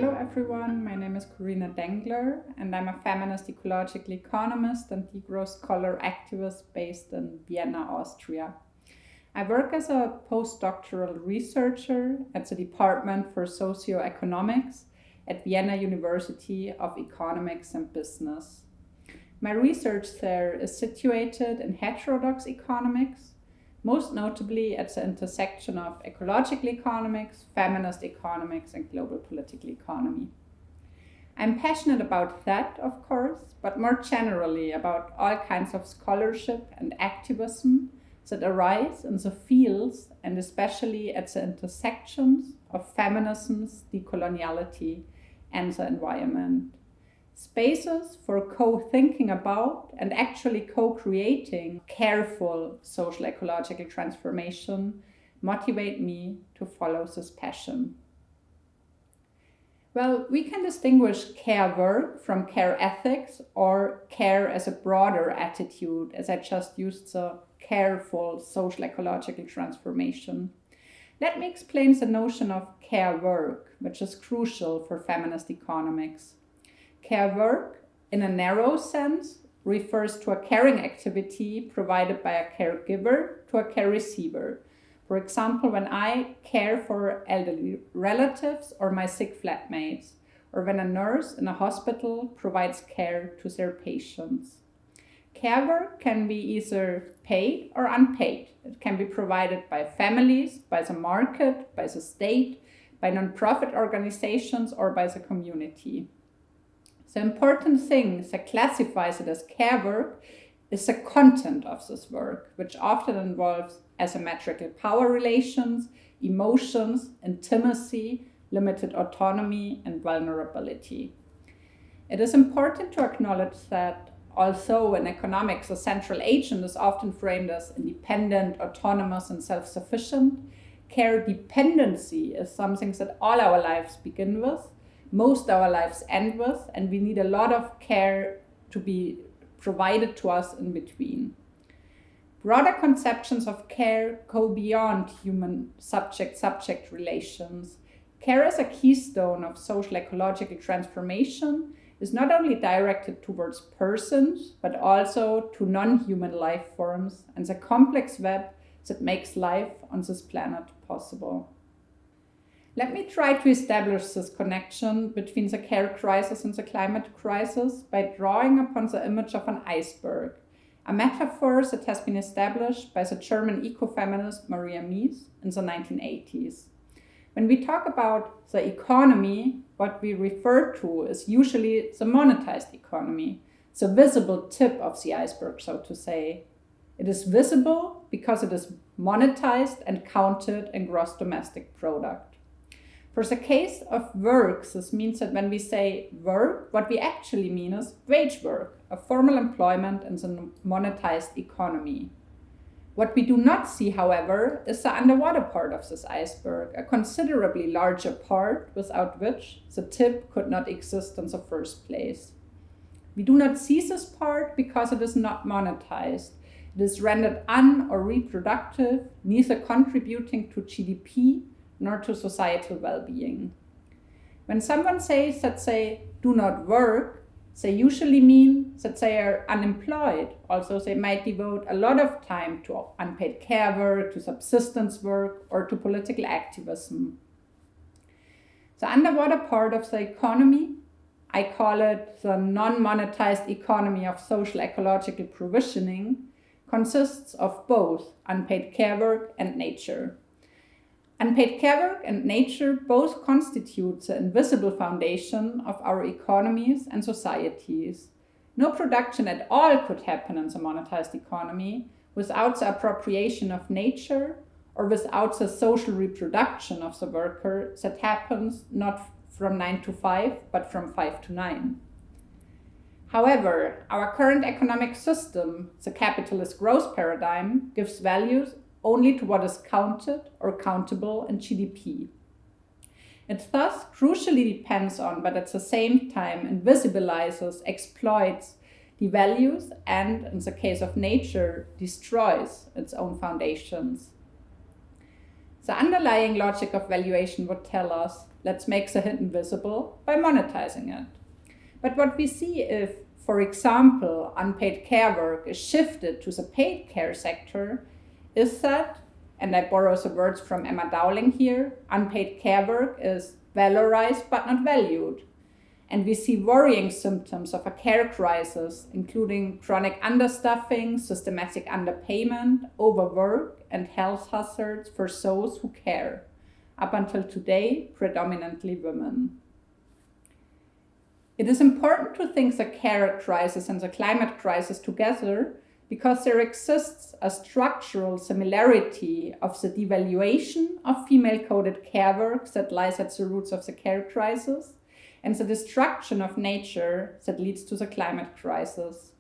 Hello everyone, my name is Corinna Dengler and I'm a feminist ecological economist and degrowth scholar activist based in Vienna, Austria. I work as a postdoctoral researcher at the Department for Socio-Economics at Vienna University of Economics and Business. My research there is situated in heterodox economics, most notably at the intersection of ecological economics, feminist economics, and global political economy. I'm passionate about that, of course, but more generally about all kinds of scholarship and activism that arise in the fields and especially at the intersections of feminisms, decoloniality, and the environment. Spaces for co-thinking about and actually co-creating careful social-ecological transformation motivate me to follow this passion. Well, we can distinguish care work from care ethics or care as a broader attitude, as I just used the careful social-ecological transformation. Let me explain the notion of care work, which is crucial for feminist economics. Care work, in a narrow sense, refers to a caring activity provided by a caregiver to a care receiver. For example, when I care for elderly relatives or my sick flatmates, or when a nurse in a hospital provides care to their patients. Care work can be either paid or unpaid. It can be provided by families, by the market, by the state, by non-profit organizations, or by the community. The important thing that classifies it as care work is the content of this work, which often involves asymmetrical power relations, emotions, intimacy, limited autonomy, and vulnerability. It is important to acknowledge that although in economics a central agent is often framed as independent, autonomous, and self-sufficient, care dependency is something that all our lives begin with, most our lives end with, and we need a lot of care to be provided to us in between. Broader conceptions of care go beyond human subject-subject relations. Care as a keystone of social-ecological transformation is not only directed towards persons, but also to non-human life forms and the complex web that makes life on this planet possible. Let me try to establish this connection between the care crisis and the climate crisis by drawing upon the image of an iceberg, a metaphor that has been established by the German ecofeminist Maria Mies in the 1980s. When we talk about the economy, what we refer to is usually the monetized economy, the visible tip of the iceberg, so to say. It is visible because it is monetized and counted in gross domestic product. For the case of work, this means that when we say work, what we actually mean is wage work, a formal employment in the monetized economy. What we do not see, however, is the underwater part of this iceberg, a considerably larger part without which the tip could not exist in the first place. We do not see this part because it is not monetized. It is rendered un- or reproductive, neither contributing to GDP nor to societal well-being. When someone says that they do not work, they usually mean that they are unemployed. Also, they might devote a lot of time to unpaid care work, to subsistence work, or to political activism. The underwater part of the economy, I call it the non-monetized economy of social-ecological provisioning, consists of both unpaid care work and nature. Unpaid care work and nature both constitute the invisible foundation of our economies and societies. No production at all could happen in the monetized economy without the appropriation of nature or without the social reproduction of the worker that happens not from 9 to 5, but from 5 to 9. However, our current economic system, the capitalist growth paradigm, gives values only to what is counted or countable in GDP. It thus crucially depends on, but at the same time invisibilizes, exploits, devalues, and, in the case of nature, destroys its own foundations. The underlying logic of valuation would tell us let's make the hidden visible by monetizing it. But what we see if, for example, unpaid care work is shifted to the paid care sector is that, and I borrow the words from Emma Dowling here, unpaid care work is valorized but not valued. And we see worrying symptoms of a care crisis, including chronic understaffing, systematic underpayment, overwork, and health hazards for those who care. Up until today, predominantly women. It is important to think the care crisis and the climate crisis together because there exists a structural similarity of the devaluation of female-coded care work that lies at the roots of the care crisis and the destruction of nature that leads to the climate crisis.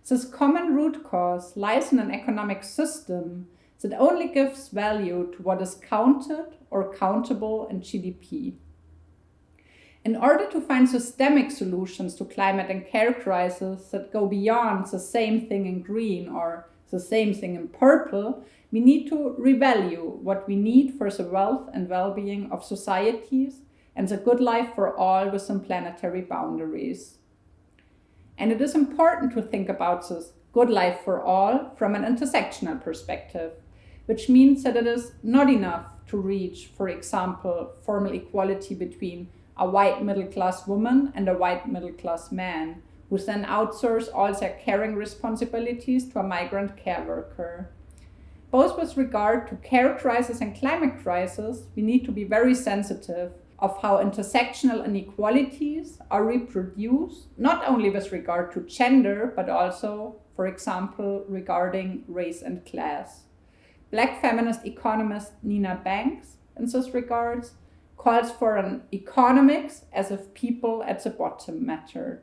This common root cause lies in an economic system that only gives value to what is counted or countable in GDP. In order to find systemic solutions to climate and care crisis that go beyond the same thing in green or the same thing in purple, we need to revalue what we need for the wealth and well-being of societies and the good life for all within planetary boundaries. And it is important to think about this good life for all from an intersectional perspective, which means that it is not enough to reach, for example, formal equality between a white middle-class woman and a white middle-class man, who then outsource all their caring responsibilities to a migrant care worker. Both with regard to care crisis and climate crisis, we need to be very sensitive of how intersectional inequalities are reproduced, not only with regard to gender, but also, for example, regarding race and class. Black feminist economist Nina Banks, in this regards, calls for an economics as if people at the bottom mattered.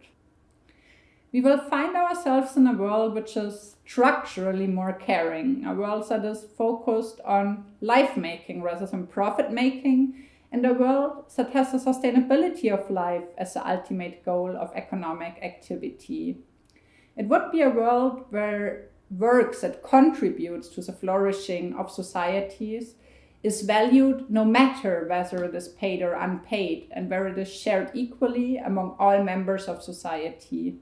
We will find ourselves in a world which is structurally more caring, a world that is focused on life-making rather than profit-making, and a world that has the sustainability of life as the ultimate goal of economic activity. It would be a world where work that contributes to the flourishing of societies is valued no matter whether it is paid or unpaid, and where it is shared equally among all members of society.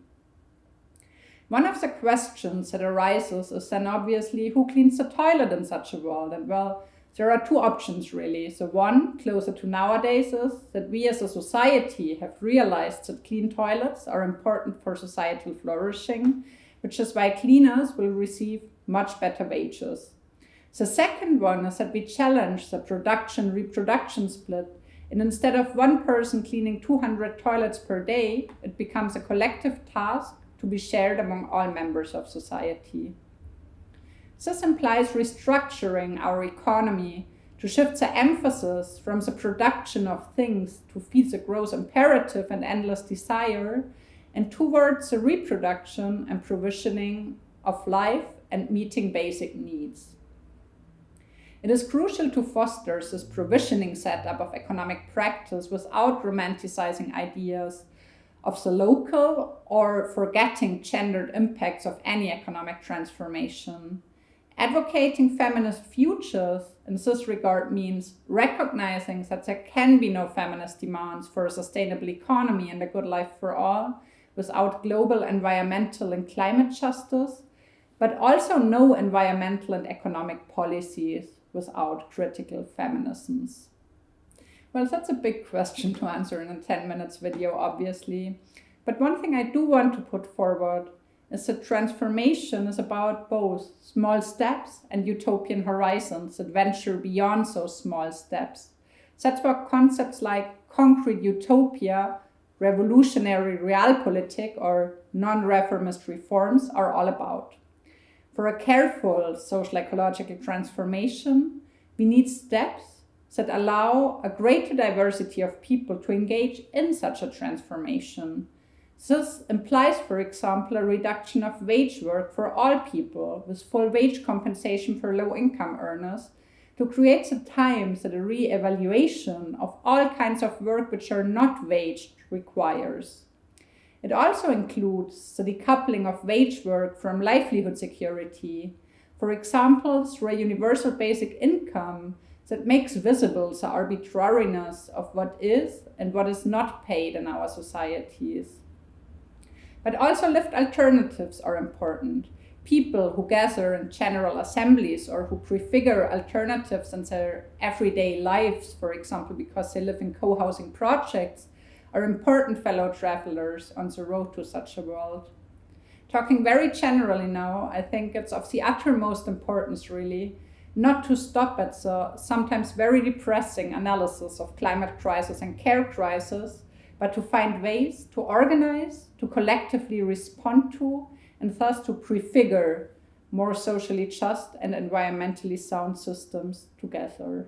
One of the questions that arises is then obviously who cleans the toilet in such a world? And well, there are two options really. So one, closer to nowadays, is that we as a society have realized that clean toilets are important for societal flourishing, which is why cleaners will receive much better wages. The second one is that we challenge the production-reproduction split, and instead of one person cleaning 200 toilets per day, it becomes a collective task to be shared among all members of society. This implies restructuring our economy to shift the emphasis from the production of things to feed the growth imperative and endless desire, and towards the reproduction and provisioning of life and meeting basic needs. It is crucial to foster this provisioning setup of economic practice without romanticizing ideas of the local or forgetting gendered impacts of any economic transformation. Advocating feminist futures in this regard means recognizing that there can be no feminist demands for a sustainable economy and a good life for all without global environmental and climate justice, but also no environmental and economic policies without critical feminisms. Well, that's a big question to answer in a 10 minutes video, obviously. But one thing I do want to put forward is that transformation is about both small steps and utopian horizons that venture beyond those small steps. That's what concepts like concrete utopia, revolutionary realpolitik, or non-reformist reforms are all about. For a careful social-ecological transformation, we need steps that allow a greater diversity of people to engage in such a transformation. This implies, for example, a reduction of wage work for all people with full wage compensation for low-income earners to create the time that a re-evaluation of all kinds of work which are not waged requires. It also includes the decoupling of wage work from livelihood security, for example, through a universal basic income that makes visible the arbitrariness of what is and what is not paid in our societies. But also lived alternatives are important. People who gather in general assemblies or who prefigure alternatives in their everyday lives, for example, because they live in co-housing projects, are important fellow travelers on the road to such a world. Talking very generally now, I think it's of the uttermost importance, really, not to stop at the sometimes very depressing analysis of climate crisis and care crisis, but to find ways to organize, to collectively respond to, and thus to prefigure more socially just and environmentally sound systems together.